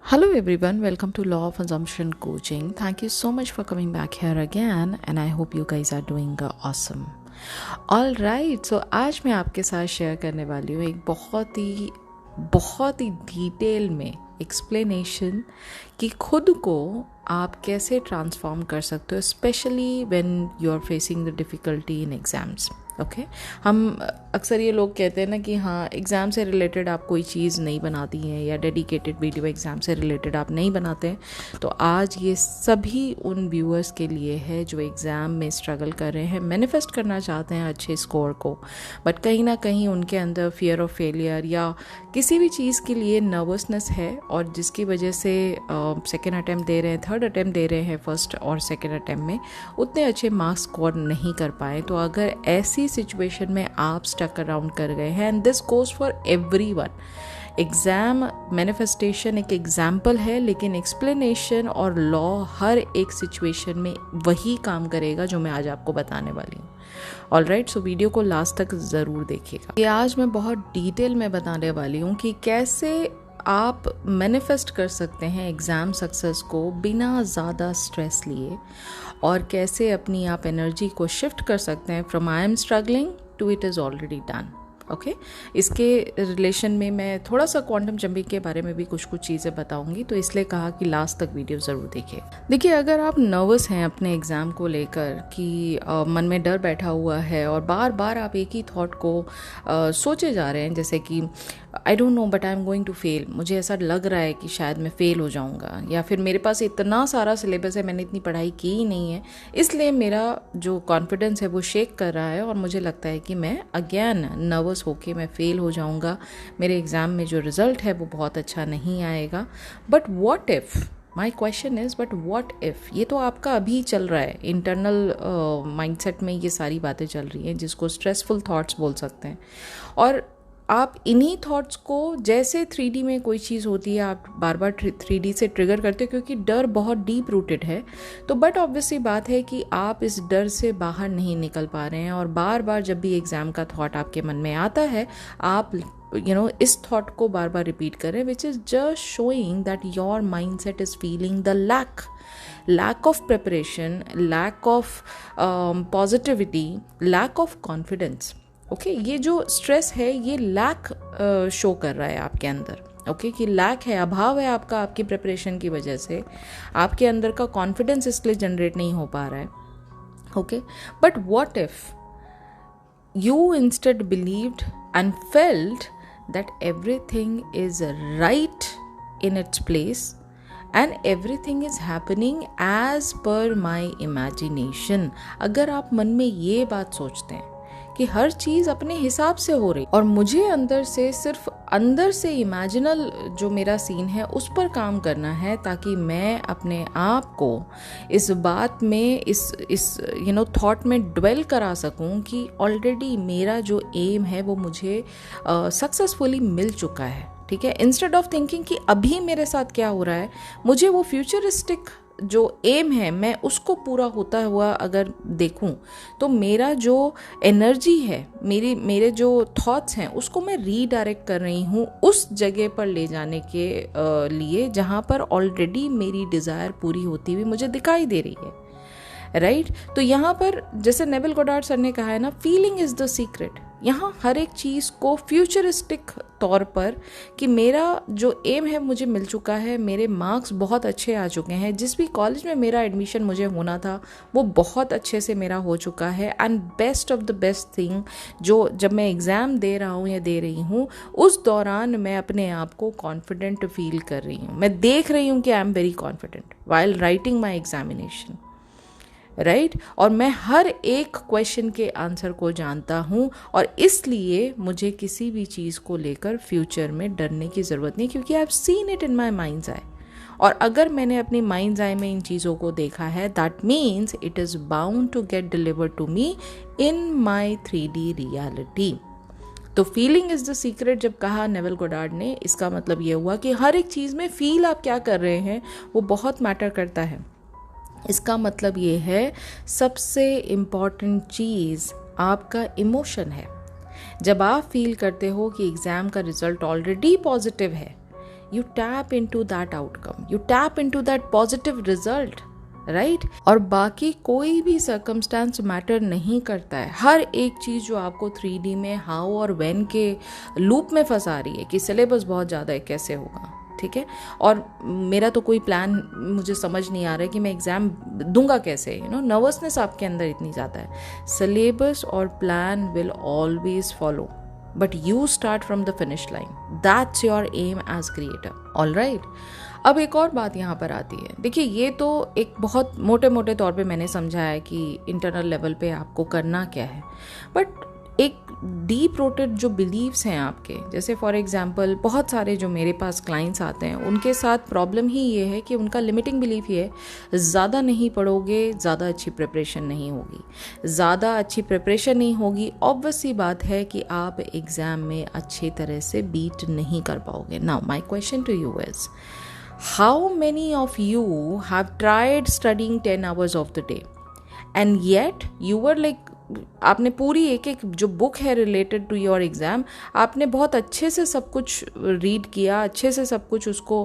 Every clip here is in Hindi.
Hello everyone, welcome to Law of Assumption Coaching. Thank you so much for coming back here again and I hope you guys are doing awesome. Alright, so आज मैं आपके साथ शेयर करने वाली हूँ एक बहुत ही डिटेल में एक्सप्लेनेशन कि खुद को आप कैसे ट्रांसफॉर्म कर सकते हो, specially when you are facing the difficulty in exams. Okay हम अक्सर ये लोग कहते हैं ना कि हाँ एग्ज़ाम से रिलेटेड आप कोई चीज़ नहीं बनाती हैं या डेडिकेटेड वीडियो एग्ज़ाम से रिलेटेड आप नहीं बनाते हैं. तो आज ये सभी उन व्यूअर्स के लिए है जो एग्ज़ाम में स्ट्रगल कर रहे हैं, मैनिफेस्ट करना चाहते हैं अच्छे स्कोर को, बट कहीं ना कहीं उनके अंदर फियर ऑफ फेलियर या किसी भी चीज़ के लिए नर्वसनेस है और जिसकी वजह से सेकेंड अटैम्प्ट दे रहे हैं, थर्ड अटैम्प्ट दे रहे हैं, फर्स्ट और सेकेंड अटैम्प्ट में उतने अच्छे मार्क्स स्कोर नहीं कर पाए. तो अगर ऐसी सिचुएशन में आप स्टक अराउंड कर गए हैं, and this goes for everyone. Exam manifestation एक एग्जाम्पल है, लेकिन एक्सप्लेनेशन और लॉ हर एक सिचुएशन में वही काम करेगा जो मैं आज आपको बताने वाली हूँ. ऑलराइट, सो वीडियो को लास्ट तक ज़रूर देखिएगा. ये आज मैं बहुत डिटेल में बताने वाली हूँ कि कैसे आप मैनिफेस्ट कर सकते हैं एग्ज़ाम सक्सेस को बिना ज़्यादा स्ट्रेस लिए, और कैसे अपनी आप एनर्जी को शिफ्ट कर सकते हैं from I am struggling to it is already done. Okay, इसके रिलेशन में मैं थोड़ा सा क्वांटम जंपिंग के बारे में भी कुछ चीज़ें बताऊंगी, तो इसलिए कहा कि लास्ट तक वीडियो ज़रूर देखिए. अगर आप नर्वस हैं अपने एग्ज़ाम को लेकर कि मन में डर बैठा हुआ है और बार बार आप एक ही थॉट को सोचे जा रहे हैं, जैसे कि I don't know but I am going to fail, मुझे ऐसा लग रहा है कि शायद मैं फ़ेल हो जाऊंगा, या फिर मेरे पास इतना सारा सिलेबस है, मैंने इतनी पढ़ाई की ही नहीं है, इसलिए मेरा जो कॉन्फिडेंस है वो शेक कर रहा है और मुझे लगता है कि मैं अगेन नर्वस होके मैं फ़ेल हो जाऊंगा, मेरे एग्ज़ाम में जो रिज़ल्ट है वो बहुत अच्छा नहीं आएगा. But what if, my question is but what if, ये तो आपका अभी चल रहा है इंटरनल माइंडसेट में, ये सारी बातें चल रही हैं जिसको स्ट्रेसफुल थॉट्स बोल सकते हैं. और आप इन्हीं थॉट्स को, जैसे 3D में कोई चीज़ होती है आप बार बार 3D से ट्रिगर करते हो क्योंकि डर बहुत डीप रूटेड है. तो बट ऑब्वियसली बात है कि आप इस डर से बाहर नहीं निकल पा रहे हैं, और बार बार जब भी एग्ज़ाम का थॉट आपके मन में आता है आप इस थॉट को बार बार रिपीट करें, which is just showing that your mind set is feeling the lack of preparation, lack of positivity, lack of confidence. Okay, ये जो स्ट्रेस है ये लैक शो कर रहा है आपके अंदर. ओके, कि लैक है, अभाव है आपका, आपकी प्रिपरेशन की वजह से आपके अंदर का कॉन्फिडेंस इसलिए जनरेट नहीं हो पा रहा है. Okay, but what if you instead believed and felt that everything is right in its place and everything is happening as per my imagination. अगर आप मन में ये बात सोचते हैं कि हर चीज़ अपने हिसाब से हो रही और मुझे अंदर से सिर्फ अंदर से इमेजिनल जो मेरा सीन है उस पर काम करना है, ताकि मैं अपने आप को इस बात में इस थॉट में ड्वेल करा सकूं कि ऑलरेडी मेरा जो एम है वो मुझे सक्सेसफुली मिल चुका है. ठीक है, इंस्टेड ऑफ थिंकिंग कि अभी मेरे साथ क्या हो रहा है, मुझे वो फ्यूचरिस्टिक जो एम है मैं उसको पूरा होता हुआ अगर देखूं, तो मेरा जो एनर्जी है, मेरे जो थॉट्स हैं उसको मैं रीडायरेक्ट कर रही हूँ उस जगह पर ले जाने के लिए जहाँ पर ऑलरेडी मेरी डिज़ायर पूरी होती हुई मुझे दिखाई दे रही है. राइट, तो यहाँ पर जैसे नेविल गोडार्ड सर ने कहा है ना, फीलिंग इज़ द सीक्रेट. यहाँ हर एक चीज़ को फ्यूचरिस्टिक तौर पर कि मेरा जो एम है मुझे मिल चुका है, मेरे मार्क्स बहुत अच्छे आ चुके हैं, जिस भी कॉलेज में मेरा एडमिशन मुझे होना था वो बहुत अच्छे से मेरा हो चुका है, and best of the best thing, जो जब मैं एग्ज़ाम दे रहा हूँ या दे रही हूँ उस दौरान मैं अपने आप को कॉन्फिडेंट फील कर रही हूँ. मैं देख रही हूँ कि I am very confident while writing my examination. Right, और मैं हर एक क्वेश्चन के आंसर को जानता हूँ, और इसलिए मुझे किसी भी चीज़ को लेकर फ्यूचर में डरने की ज़रूरत नहीं, क्योंकि I have seen it in my mind's eye. और अगर मैंने अपनी माइंड्स आई में इन चीज़ों को देखा है, that means it is bound to get delivered to me in my 3D reality. तो फीलिंग इज़ द सीक्रेट जब कहा नेविल गोडार्ड ने, इसका मतलब ये हुआ कि हर एक चीज़ में फील आप क्या कर रहे हैं वो बहुत मैटर करता है. इसका मतलब ये है सबसे इम्पॉर्टेंट चीज़ आपका इमोशन है. जब आप फील करते हो कि एग्ज़ाम का रिज़ल्ट ऑलरेडी पॉजिटिव है, you tap into that outcome, you tap into that positive result, right और बाकी कोई भी सर्कमस्टांस मैटर नहीं करता है। हर एक चीज़ जो आपको 3D में हाउ और व्हेन के लूप में फंसा रही है कि सिलेबस बहुत ज़्यादा है, कैसे होगा, ठीक है, और मेरा तो कोई प्लान मुझे समझ नहीं आ रहा है कि मैं एग्ज़ाम दूंगा कैसे, नर्वसनेस आपके अंदर इतनी ज़्यादा है। सिलेबस और plan will always follow, but you start from the finish line, that's your aim as creator. All right, अब एक और बात यहाँ पर आती है। देखिए, ये तो एक बहुत मोटे मोटे तौर पे मैंने समझा है कि इंटरनल लेवल पे आपको करना क्या है, बट एक डीप रूटेड जो बिलीव्स हैं आपके, जैसे फॉर एग्जांपल बहुत सारे जो मेरे पास क्लाइंट्स आते हैं उनके साथ प्रॉब्लम ही ये है कि उनका लिमिटिंग बिलीफ ये है, ज़्यादा नहीं पढ़ोगे ज़्यादा अच्छी प्रिपरेशन नहीं होगी, ज़्यादा अच्छी प्रिपरेशन नहीं होगी, ऑब्वियस सी बात है कि आप एग्ज़ाम में अच्छी तरह से बीट नहीं कर पाओगे। Now my question to you is, how many of you have tried studying 10 hours of the day and yet you were like, आपने पूरी एक एक जो बुक है रिलेटेड टू योर एग्ज़ाम, आपने बहुत अच्छे से सब कुछ रीड किया, अच्छे से सब कुछ उसको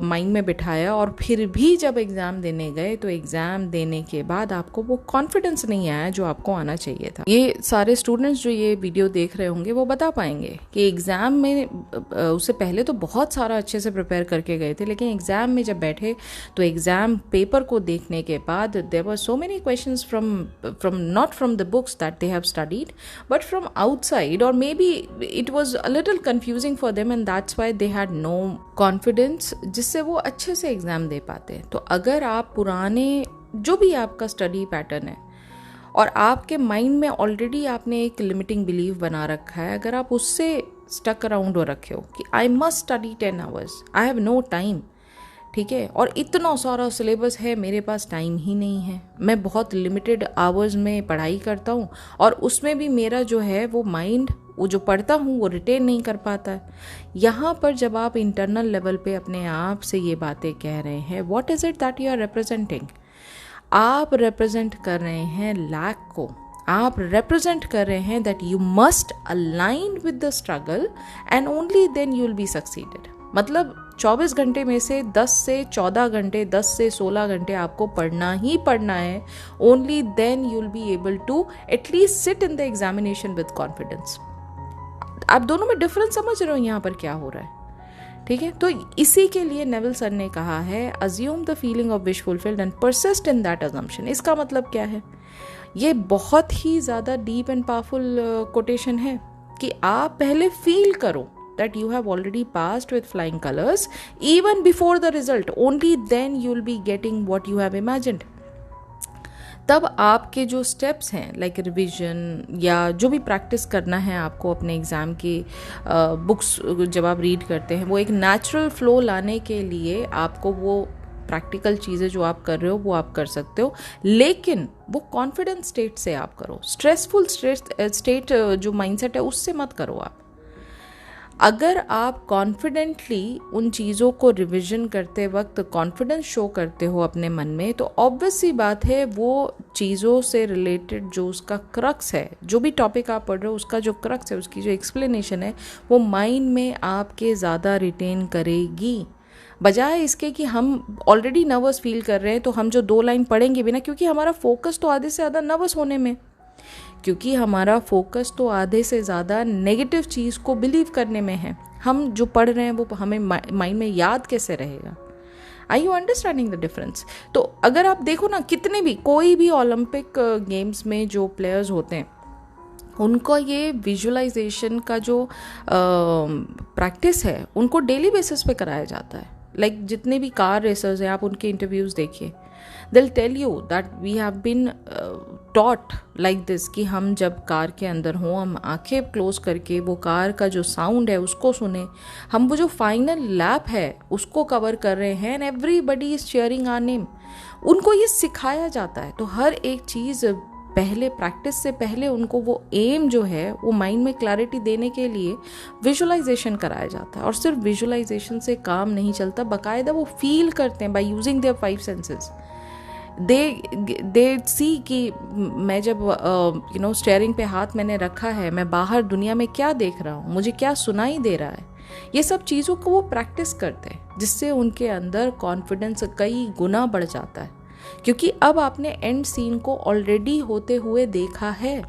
माइंड में बिठाया, और फिर भी जब एग्ज़ाम देने गए तो एग्ज़ाम देने के बाद आपको वो कॉन्फिडेंस नहीं आया जो आपको आना चाहिए था। ये सारे स्टूडेंट्स जो ये वीडियो देख रहे होंगे वो बता पाएंगे कि एग्ज़ाम में उससे पहले तो बहुत सारा अच्छे से प्रिपेयर करके गए थे, लेकिन एग्ज़ाम में जब बैठे तो एग्ज़ाम पेपर को देखने के बाद there were so many questions from not from the books that they have studied but from outside, or maybe it was a little confusing for them and that's why they had no confidence जिससे वो अच्छे से एग्ज़ाम दे पाते। तो अगर आप पुराने जो भी आपका स्टडी पैटर्न है और आपके माइंड में ऑलरेडी आपने एक लिमिटिंग बिलीव बना रखा है, अगर आप उससे स्टक अराउंड हो रखे हो कि I must study 10 hours, I have no time, ठीक है, और इतना सारा सिलेबस है, मेरे पास टाइम ही नहीं है, मैं बहुत लिमिटेड आवर्स में पढ़ाई करता हूँ और उसमें भी मेरा जो है वो माइंड, वो जो पढ़ता हूँ वो रिटेन नहीं कर पाता है। यहाँ पर जब आप इंटरनल लेवल पे अपने आप से ये बातें कह रहे हैं, what is it that you are representing? आप रिप्रेजेंट कर रहे हैं लैक को, आप रिप्रेजेंट कर रहे हैं that you must align with the struggle and only then you will be succeeded. मतलब 24 घंटे में से 10 से 14 घंटे, 10 से 16 घंटे आपको पढ़ना ही पढ़ना है, only then you will be able to at least sit in the examination with confidence. आप दोनों में डिफरेंस समझ रहे हो यहाँ पर क्या हो रहा है, ठीक है। तो इसी के लिए नेविल सर ने कहा है, assume the feeling of wish fulfilled and persist in that assumption. इसका मतलब क्या है? ये बहुत ही ज़्यादा डीप एंड पावरफुल कोटेशन है कि आप पहले फील करो that you have already passed with flying colors even before the result, only then you will be getting what you have imagined। तब आपके जो स्टेप्स हैं लाइक रिविजन या जो भी प्रैक्टिस करना है आपको अपने एग्ज़ाम की बुक्स जब आप रीड करते हैं, वो एक नेचुरल फ्लो लाने के लिए आपको वो प्रैक्टिकल चीज़ें जो आप कर रहे हो वो आप कर सकते हो, लेकिन वो कॉन्फिडेंस स्टेट से आप करो। स्ट्रेसफुल स्टेट जो माइंडसेट है उससे मत करो आप। अगर आप कॉन्फिडेंटली उन चीज़ों को रिविजन करते वक्त कॉन्फिडेंस शो करते हो अपने मन में, तो ऑब्वियस सी बात है वो चीज़ों से रिलेटेड जो उसका क्रक्स है, जो भी टॉपिक आप पढ़ रहे हो उसका जो क्रक्स है, उसकी जो एक्सप्लेनेशन है, वो माइंड में आपके ज़्यादा रिटेन करेगी, बजाय इसके कि हम ऑलरेडी नर्वस फील कर रहे हैं तो हम जो 2 लाइन पढ़ेंगे भी ना, क्योंकि हमारा फोकस तो आधे से ज़्यादा नर्वस होने में, क्योंकि हमारा फोकस तो आधे से ज़्यादा नेगेटिव चीज़ को बिलीव करने में है। हम जो पढ़ रहे हैं वो हमें माइंड में याद कैसे रहेगा? Are you understanding the difference? तो अगर आप देखो ना, कितने भी कोई भी ओलंपिक गेम्स में जो प्लेयर्स होते हैं उनको ये विजुअलाइजेशन का जो प्रैक्टिस है उनको डेली बेसिस पे कराया जाता है। लाइक जितने भी कार रेसर्स हैं, आप उनके इंटरव्यूज़ देखिए, they'll tell you that we have been taught like this कि हम जब कार के अंदर हों, हम आंखें क्लोज करके वो कार का जो साउंड है उसको सुने, हम वो जो फाइनल लैप है उसको कवर कर रहे हैं, and everybody is cheering our name। उनको ये सिखाया जाता है। तो हर एक चीज़ पहले, प्रैक्टिस से पहले उनको वो एम जो है वो माइंड में क्लैरिटी देने के लिए विजुअलाइजेशन कराया जाता है। और सिर्फ विजुअलाइजेशन से काम नहीं चलता, बाकायदा वो फील करते हैं बाय यूजिंग देयर 5 सेंसेस। दे सी कि मैं जब स्टीयरिंग पे हाथ मैंने रखा है, मैं बाहर दुनिया में क्या देख रहा हूँ, मुझे क्या सुनाई दे रहा है, ये सब चीज़ों को वो प्रैक्टिस करते हैं, जिससे उनके अंदर कॉन्फिडेंस कई गुना बढ़ जाता है, क्योंकि अब आपने एंड सीन को ऑलरेडी होते हुए देखा है,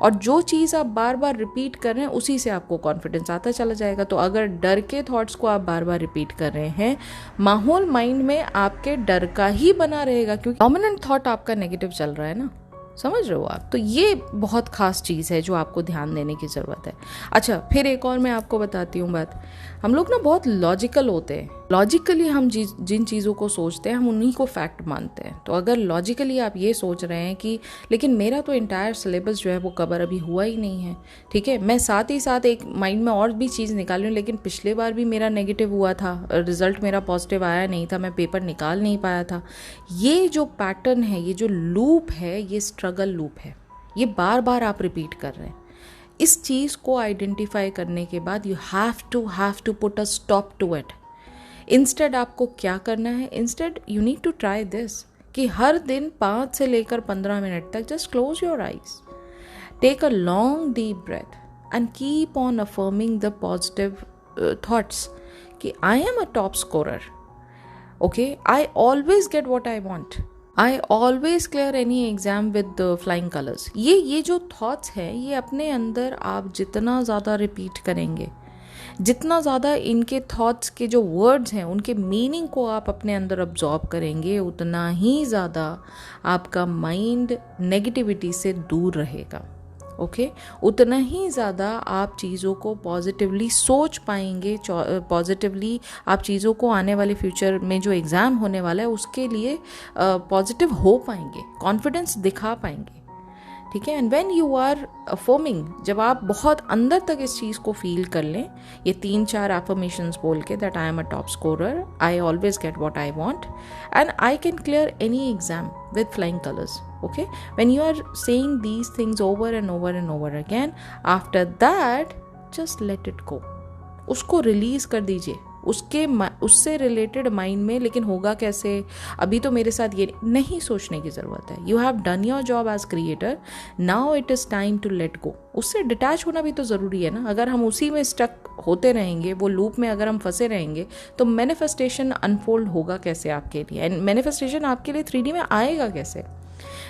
और जो चीज़ आप बार बार रिपीट कर रहे हैं उसी से आपको कॉन्फिडेंस आता चला जाएगा। तो अगर डर के थॉट्स को आप बार बार रिपीट कर रहे हैं, माहौल माइंड में आपके डर का ही बना रहेगा, क्योंकि डोमिनेंट थॉट आपका नेगेटिव चल रहा है ना, समझ रहे हो आप। तो ये बहुत खास चीज़ है जो आपको ध्यान देने की ज़रूरत है। अच्छा, फिर एक और मैं आपको बताती हूँ बात। हम लोग ना बहुत लॉजिकल होते हैं, लॉजिकली हम जिन चीज़ों को सोचते हैं हम उन्हीं को फैक्ट मानते हैं। तो अगर लॉजिकली आप ये सोच रहे हैं कि लेकिन मेरा तो इंटायर सिलेबस जो है वो कवर अभी हुआ ही नहीं है, ठीक है, मैं साथ ही साथ एक माइंड में और भी चीज़ निकाल रही हूँ, लेकिन पिछले बार भी मेरा नेगेटिव हुआ था, रिजल्ट मेरा पॉजिटिव आया नहीं था, मैं पेपर निकाल नहीं पाया था। ये जो पैटर्न है, ये जो लूप है, ये स्ट्रगल लूप है, ये बार बार आप रिपीट कर रहे हैं। इस चीज़ को आइडेंटिफाई करने के बाद you have to put a stop to it. Instead आपको क्या करना है, instead you need to try this कि हर दिन 5 से लेकर 15 मिनट तक just close your eyes, take a long deep breath and keep on affirming the positive thoughts कि I am a top scorer, okay, I always get what I want, I always clear any exam with flying colours. ये जो थॉट्स हैं, ये अपने अंदर आप जितना ज़्यादा रिपीट करेंगे, जितना ज़्यादा इनके थॉट्स के जो वर्ड्स हैं उनके मीनिंग को आप अपने अंदर अब्जॉर्ब करेंगे, उतना ही ज़्यादा आपका माइंड नेगेटिविटी से दूर रहेगा, ओके, उतना ही ज़्यादा आप चीज़ों को पॉजिटिवली सोच पाएंगे, पॉजिटिवली आप चीज़ों को आने वाले फ्यूचर में जो एग्ज़ाम होने वाला है उसके लिए पॉजिटिव हो पाएंगे, कॉन्फिडेंस दिखा पाएंगे, ठीक है। And when you are affirming, जब आप बहुत अंदर तक इस चीज़ को फील कर लें, ये 3-4 एफर्मेशंस बोल के, that I am a top scorer, I always get what I want and I can clear any exam with flying colours, okay, when you are saying these things over and over and over again, after that just let it go, उसको रिलीज कर दीजिए उससे रिलेटेड माइंड में। लेकिन होगा कैसे, अभी तो मेरे साथ ये नहीं सोचने की ज़रूरत है। You have done your job as creator, now it is time to let go. उससे डिटैच होना भी तो ज़रूरी है ना। अगर हम उसी में स्टक होते रहेंगे, वो लूप में अगर हम फंसे रहेंगे, तो मैनिफेस्टेशन अनफोल्ड होगा कैसे आपके लिए, एंड मैनिफेस्टेशन आपके लिए 3D में आएगा कैसे।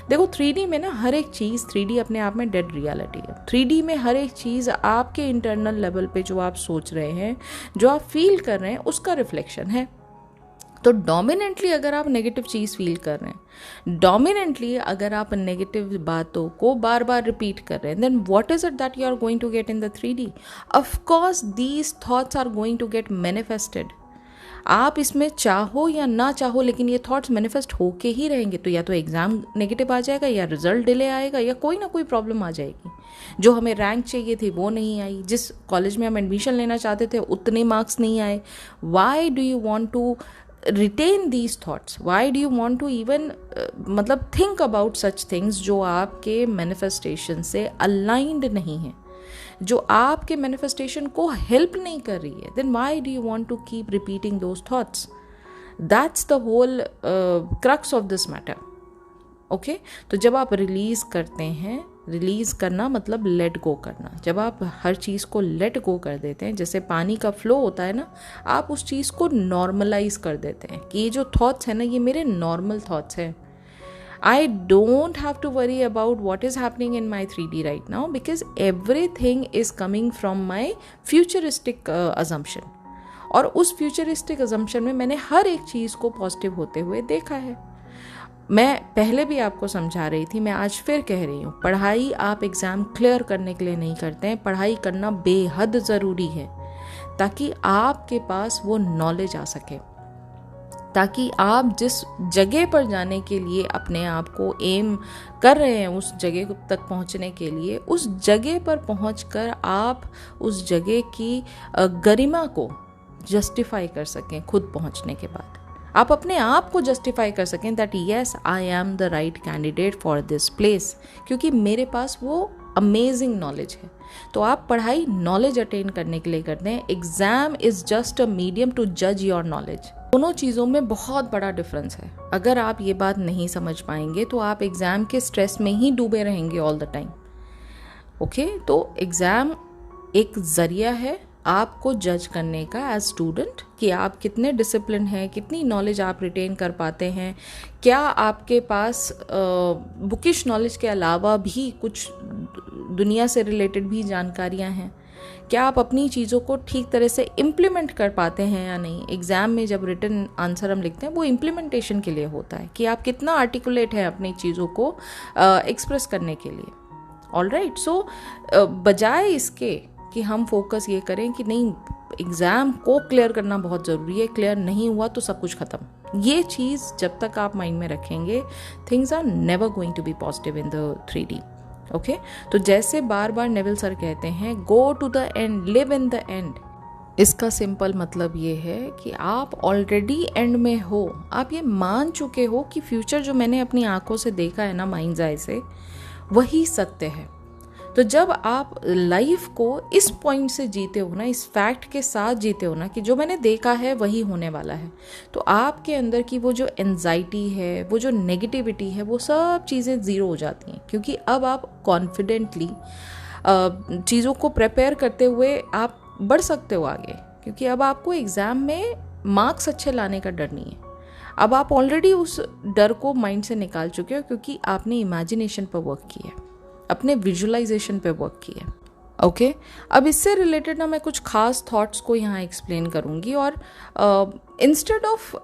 देखो 3D में ना हर एक चीज़, 3D अपने आप में डेड रियलिटी है। 3D में हर एक चीज़ आपके इंटरनल लेवल पे जो आप सोच रहे हैं, जो आप फील कर रहे हैं, उसका रिफ्लेक्शन है। तो डोमिनेंटली अगर आप नेगेटिव चीज़ फील कर रहे हैं, डोमिनेंटली अगर आप नेगेटिव बातों को बार बार रिपीट कर रहे हैं, then what is it that you are going to get in the 3D? Of course these thoughts are going to get manifested. आप इसमें चाहो या ना चाहो, लेकिन ये थॉट्स मैनिफेस्ट होके ही रहेंगे। तो या तो एग्ज़ाम नेगेटिव आ जाएगा, या रिजल्ट डिले आएगा, या कोई ना कोई प्रॉब्लम आ जाएगी। जो हमें रैंक चाहिए थी वो नहीं आई, जिस कॉलेज में हम एडमिशन लेना चाहते थे उतने मार्क्स नहीं आए। Why do you want to retain these thoughts? Why do you want to even मतलब थिंक अबाउट सच थिंग्स जो आपके मैनिफेस्टेशन से अलाइंड नहीं है, जो आपके मैनिफेस्टेशन को हेल्प नहीं कर रही है? Then why do you want to keep repeating those thoughts? That's the whole crux of this matter, okay. तो जब आप रिलीज करते हैं, रिलीज करना मतलब लेट गो करना। जब आप हर चीज़ को लेट गो कर देते हैं, जैसे पानी का फ्लो होता है ना, आप उस चीज़ को नॉर्मलाइज कर देते हैं कि ये जो थॉट्स है ना, ये मेरे नॉर्मल थॉट्स हैं। I don't have to worry about what is happening in my 3D right now, because everything is coming from my futuristic assumption. और उस futuristic assumption में मैंने हर एक चीज़ को पॉजिटिव होते हुए देखा है। मैं पहले भी आपको समझा रही थी, मैं आज फिर कह रही हूँ, पढ़ाई आप एग्ज़ाम क्लियर करने के लिए नहीं करते हैं। पढ़ाई करना बेहद ज़रूरी है ताकि आपके पास वो नॉलेज आ सके, ताकि आप जिस जगह पर जाने के लिए अपने आप को एम कर रहे हैं, उस जगह तक पहुंचने के लिए, उस जगह पर पहुंचकर आप उस जगह की गरिमा को जस्टिफाई कर सकें। खुद पहुंचने के बाद आप अपने आप को जस्टिफाई कर सकें that yes I am the right candidate for this place, क्योंकि मेरे पास वो अमेजिंग नॉलेज है। तो आप पढ़ाई नॉलेज अटेन करने के लिए करते हैं, exam is just a medium to जज योर नॉलेज। दोनों चीज़ों में बहुत बड़ा डिफरेंस है। अगर आप ये बात नहीं समझ पाएंगे तो आप एग्ज़ाम के स्ट्रेस में ही डूबे रहेंगे ऑल द टाइम, ओके। तो एग्ज़ाम एक ज़रिया है आपको जज करने का एज स्टूडेंट कि आप कितने डिसिप्लिन हैं, कितनी नॉलेज आप रिटेन कर पाते हैं, क्या आपके पास बुकिश नॉलेज के अलावा भी कुछ दुनिया से रिलेटेड भी जानकारियां हैं, क्या आप अपनी चीज़ों को ठीक तरह से इम्प्लीमेंट कर पाते हैं या नहीं। एग्ज़ाम में जब रिटन आंसर हम लिखते हैं वो इम्प्लीमेंटेशन के लिए होता है कि आप कितना आर्टिकुलेट है अपनी चीज़ों को एक्सप्रेस करने के लिए। ऑल राइट, सो बजाय इसके कि हम फोकस ये करें कि नहीं एग्ज़ाम को क्लियर करना बहुत ज़रूरी है, क्लियर नहीं हुआ तो सब कुछ ख़त्म, ये चीज़ जब तक आप माइंड में रखेंगे things are never going to be positive in the 3D। Okay, तो जैसे बार बार नेविल सर कहते हैं go to the end, live in the end, इसका सिंपल मतलब ये है कि आप ऑलरेडी एंड में हो, आप ये मान चुके हो कि फ्यूचर जो मैंने अपनी आंखों से देखा है ना, माइंड्स आई से, वही सत्य है। तो जब आप लाइफ को इस पॉइंट से जीते हो ना, इस फैक्ट के साथ जीते हो ना कि जो मैंने देखा है वही होने वाला है, तो आपके अंदर की वो जो एंजाइटी है, वो जो नेगेटिविटी है, वो सब चीज़ें ज़ीरो हो जाती हैं। क्योंकि अब आप कॉन्फिडेंटली चीज़ों को प्रिपेयर करते हुए आप बढ़ सकते हो आगे, क्योंकि अब आपको एग्ज़ाम में मार्क्स अच्छे लाने का डर नहीं है। अब आप ऑलरेडी उस डर को माइंड से निकाल चुके हो, क्योंकि आपने इमेजिनेशन पर वर्क किया है, अपने विजुअलाइजेशन पे वर्क किया। ओके, अब इससे रिलेटेड ना मैं कुछ खास थॉट्स को यहाँ एक्सप्लेन करूँगी, और instead of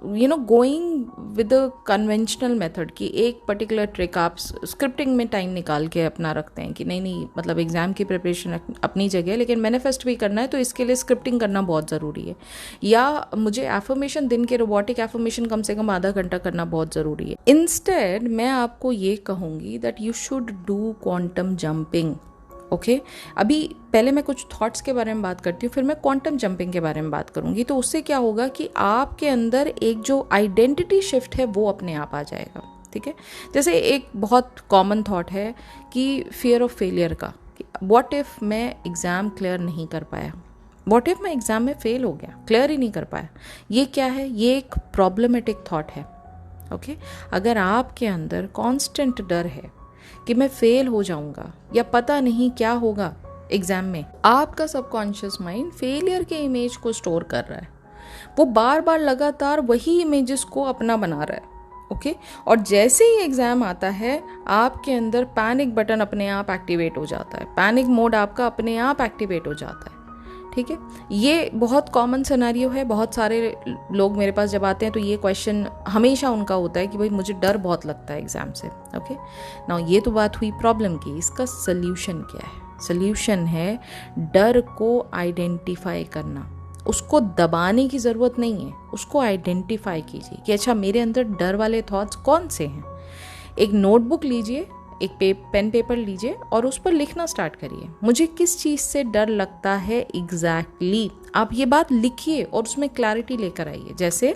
going with a conventional method की एक पर्टिकुलर ट्रिक आप स्क्रिप्टिंग में टाइम निकाल के अपना रखते हैं कि नहीं मतलब एग्ज़ाम की प्रिपरेशन अपनी जगह है, लेकिन मैनिफेस्ट भी करना है तो इसके लिए स्क्रिप्टिंग करना बहुत ज़रूरी है, या मुझे एफर्मेशन, दिन के रोबोटिक एफर्मेशन कम से कम आधा घंटा करना बहुत ज़रूरी है। इंस्टेड मैं आपको ये कहूँगी that you should do quantum jumping. Okay, अभी पहले मैं कुछ थॉट्स के बारे में बात करती हूँ, फिर मैं क्वांटम जंपिंग के बारे में बात करूँगी। तो उससे क्या होगा कि आपके अंदर एक जो आइडेंटिटी शिफ्ट है वो अपने आप आ जाएगा। ठीक है, जैसे एक बहुत कॉमन थॉट है कि फियर ऑफ फेलियर का, व्हाट इफ़ मैं एग्ज़ाम क्लियर नहीं कर पाया, व्हाट इफ़ मैं एग्ज़ाम में फेल हो गया, क्लियर ही नहीं कर पाया। ये क्या है? ये एक प्रॉब्लमेटिक थॉट है। ओके, अगर आपके अंदर कॉन्स्टेंट डर है कि मैं फेल हो जाऊंगा या पता नहीं क्या होगा एग्जाम में, आपका सबकॉन्शियस माइंड फेलियर के इमेज को स्टोर कर रहा है, वो बार बार लगातार वही इमेजेस को अपना बना रहा है। ओके, और जैसे ही एग्जाम आता है आपके अंदर पैनिक बटन अपने आप एक्टिवेट हो जाता है, पैनिक मोड आपका अपने आप एक्टिवेट हो जाता है। ठीक है, ये बहुत कॉमन सिनेरियो है। बहुत सारे लोग मेरे पास जब आते हैं तो ये क्वेश्चन हमेशा उनका होता है कि भाई मुझे डर बहुत लगता है एग्ज़ाम से। ओके, नाउ ये तो बात हुई प्रॉब्लम की, इसका सल्यूशन क्या है? सल्यूशन है डर को आइडेंटिफाई करना। उसको दबाने की ज़रूरत नहीं है, उसको आइडेंटिफाई कीजिए कि अच्छा मेरे अंदर डर वाले थॉट्स कौन से हैं। एक नोटबुक लीजिए, एक पेन पेपर लीजिए और उस पर लिखना स्टार्ट करिए, मुझे किस चीज़ से डर लगता है एग्जैक्टली। आप ये बात लिखिए और उसमें क्लैरिटी लेकर आइए। जैसे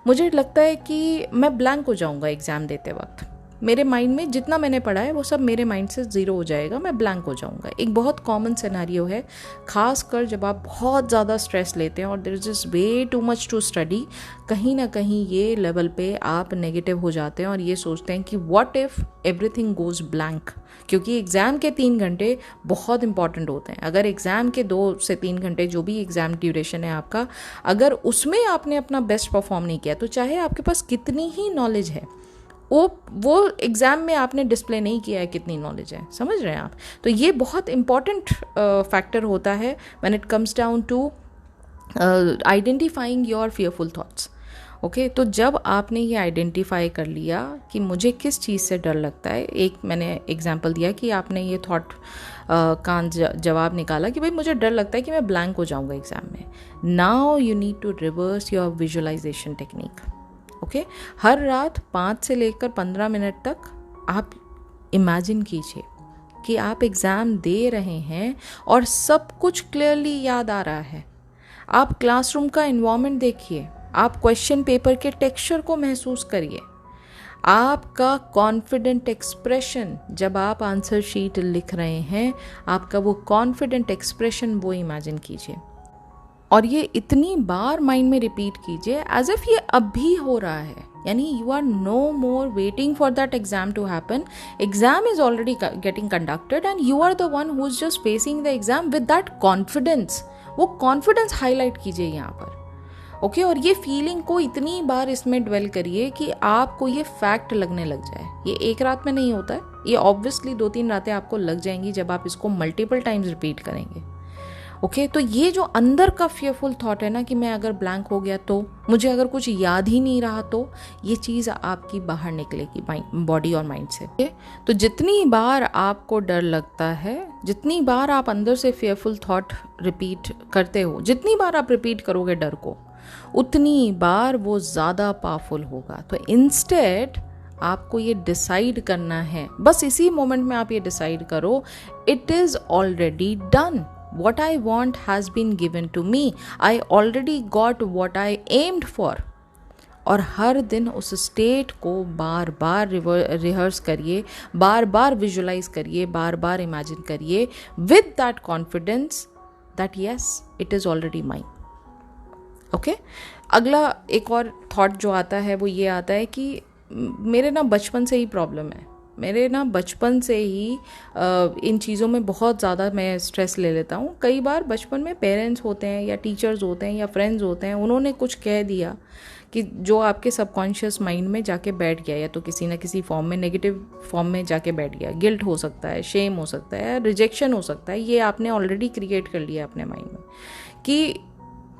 मुझे लगता है कि मैं ब्लैंक हो जाऊंगा एग्ज़ाम देते वक्त, मेरे माइंड में जितना मैंने पढ़ा है वो सब मेरे माइंड से ज़ीरो हो जाएगा, मैं ब्लैंक हो जाऊंगा। एक बहुत कॉमन सिनेरियो है, खासकर जब आप बहुत ज़्यादा स्ट्रेस लेते हैं और there is just way too much to study, कहीं ना कहीं ये लेवल पे आप नेगेटिव हो जाते हैं और ये सोचते हैं कि what if everything goes blank. क्योंकि एग्ज़ाम के 3 घंटे बहुत इंपॉर्टेंट होते हैं। अगर एग्ज़ाम के 2 से 3 घंटे जो भी एग्ज़ाम ड्यूरेशन है आपका, अगर उसमें आपने अपना बेस्ट परफॉर्म नहीं किया तो चाहे आपके पास कितनी ही नॉलेज है, वो एग्ज़ाम में आपने डिस्प्ले नहीं किया है कितनी नॉलेज है। समझ रहे हैं आप? तो ये बहुत इंपॉर्टेंट फैक्टर होता है when it comes down to identifying your fearful thoughts. Okay, तो जब आपने ये आइडेंटिफाई कर लिया कि मुझे किस चीज़ से डर लगता है, एक मैंने एग्जांपल दिया कि आपने ये थॉट का जवाब निकाला कि भाई मुझे डर लगता है कि मैं ब्लैंक हो जाऊंगा एग्ज़ाम में। Now you need to reverse your visualisation technique. Okay, हर रात 5 से लेकर 15 मिनट तक आप इमेजिन कीजिए कि आप एग्ज़ाम दे रहे हैं और सब कुछ क्लियरली याद आ रहा है। आप क्लासरूम का एनवायरनमेंट देखिए, आप क्वेश्चन पेपर के टेक्सचर को महसूस करिए, आपका कॉन्फिडेंट एक्सप्रेशन जब आप आंसर शीट लिख रहे हैं, आपका वो कॉन्फिडेंट एक्सप्रेशन वो इमेजिन कीजिए और ये इतनी बार माइंड में रिपीट कीजिए एज इफ ये अभी हो रहा है। यानी you are no more waiting for that exam to happen, exam is already getting conducted and you are the one who is just facing the exam with that confidence. वो कॉन्फिडेंस हाईलाइट कीजिए यहाँ पर। ओके और ये फीलिंग को इतनी बार इसमें ड्वेल करिए कि आपको ये फैक्ट लगने लग जाए। ये एक रात में नहीं होता है, ये ऑब्वियसली 2-3 रातें आपको लग जाएंगी जब आप इसको मल्टीपल टाइम्स रिपीट करेंगे। ओके तो ये जो अंदर का फियरफुल थॉट है ना कि मैं अगर ब्लैंक हो गया तो, मुझे अगर कुछ याद ही नहीं रहा तो, ये चीज़ आपकी बाहर निकलेगी बॉडी और माइंड से। तो जितनी बार आपको डर लगता है, जितनी बार आप अंदर से फियरफुल थॉट रिपीट करते हो, जितनी बार आप रिपीट करोगे डर को, उतनी बार वो ज़्यादा पावरफुल होगा। तो इंस्टेड आपको ये डिसाइड करना है, बस इसी मोमेंट में आप ये डिसाइड करो, it is already done, what I want has been given to me, I already got what I aimed for। और हर दिन उस स्टेट को बार बार रिहर्स करिए, बार बार विजुलाइज करिए, बार बार इमेजिन करिए with that confidence that yes it is already mine. Okay अगला एक और थॉट जो आता है वो ये आता है कि मेरे ना बचपन से ही प्रॉब्लम है, मेरे ना बचपन से ही इन चीज़ों में बहुत ज़्यादा मैं स्ट्रेस ले लेता हूँ। कई बार बचपन में पेरेंट्स होते हैं या टीचर्स होते हैं या फ्रेंड्स होते हैं, उन्होंने कुछ कह दिया कि जो आपके सबकॉन्शियस माइंड में जाके बैठ गया, या तो किसी ना किसी फॉर्म में, नेगेटिव फॉर्म में जाके बैठ गया। गिल्ट हो सकता है, शेम हो सकता है, रिजेक्शन हो सकता है। ये आपने ऑलरेडी क्रिएट कर लिया अपने माइंड में कि